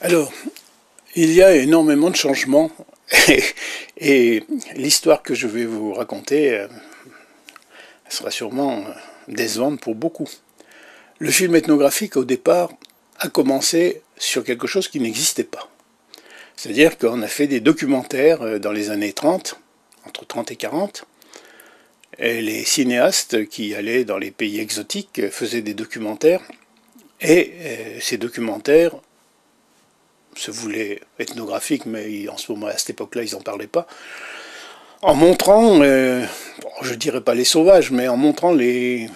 Alors, il y a énormément de changements et l'histoire que je vais vous raconter sera sûrement décevante pour beaucoup. Le film ethnographique, au départ, a commencé sur quelque chose qui n'existait pas. C'est-à-dire qu'on a fait des documentaires dans les années 30, entre 30 et 40, et les cinéastes qui allaient dans les pays exotiques faisaient des documentaires, et ces documentaires se voulaient ethnographiques, mais en ce moment, à cette époque-là, ils n'en parlaient pas, en montrant, je dirais pas les sauvages, mais en montrant les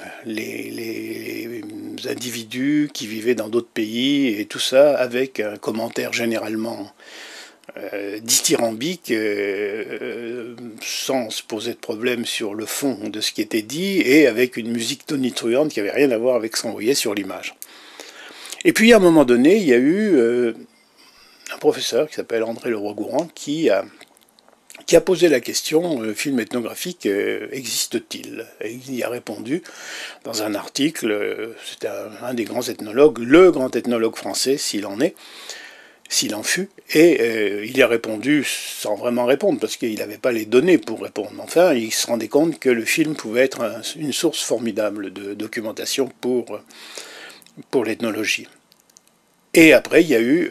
individus qui vivaient dans d'autres pays, et tout ça avec un commentaire généralement dithyrambique, sans se poser de problème sur le fond de ce qui était dit, et avec une musique tonitruante qui n'avait rien à voir avec ce qu'on voyait sur l'image. Et puis à un moment donné, il y a eu un professeur qui s'appelle André Leroi-Gourhan qui a posé la question, le film ethnographique existe-t-il? Et il y a répondu dans un article, c'était un des grands ethnologues, le grand ethnologue français, s'il en fut, et il y a répondu sans vraiment répondre, parce qu'il n'avait pas les données pour répondre. Enfin, il se rendait compte que le film pouvait être une source formidable de documentation pour l'ethnologie. Et après, il y a eu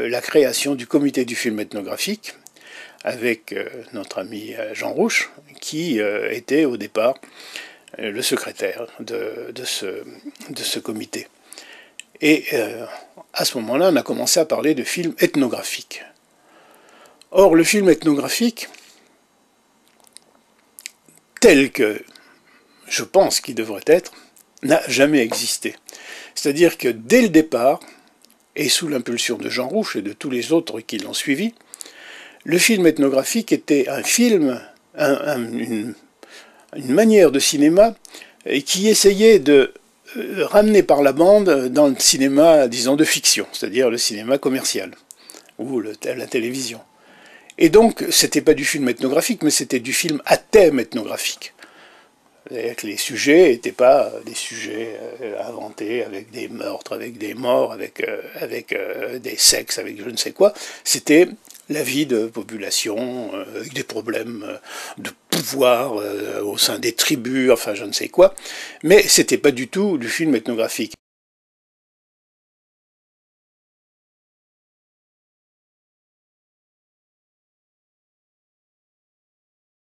la création du comité du film ethnographique, avec notre ami Jean Rouch, qui était au départ le secrétaire de ce comité. Et à ce moment-là, on a commencé à parler de film ethnographique. Or, le film ethnographique, tel que je pense qu'il devrait être, n'a jamais existé. C'est-à-dire que dès le départ, et sous l'impulsion de Jean Rouch et de tous les autres qui l'ont suivi, le film ethnographique était un film, une manière de cinéma qui essayait de ramener par la bande dans le cinéma, disons, de fiction, c'est-à-dire le cinéma commercial, ou la télévision. Et donc, c'était pas du film ethnographique, mais c'était du film à thème ethnographique. Les sujets n'étaient pas des sujets inventés avec des meurtres, avec des morts, avec des sexes, avec je ne sais quoi. C'était la vie de population, avec des problèmes de pouvoir au sein des tribus, enfin je ne sais quoi. Mais c'était pas du tout du film ethnographique.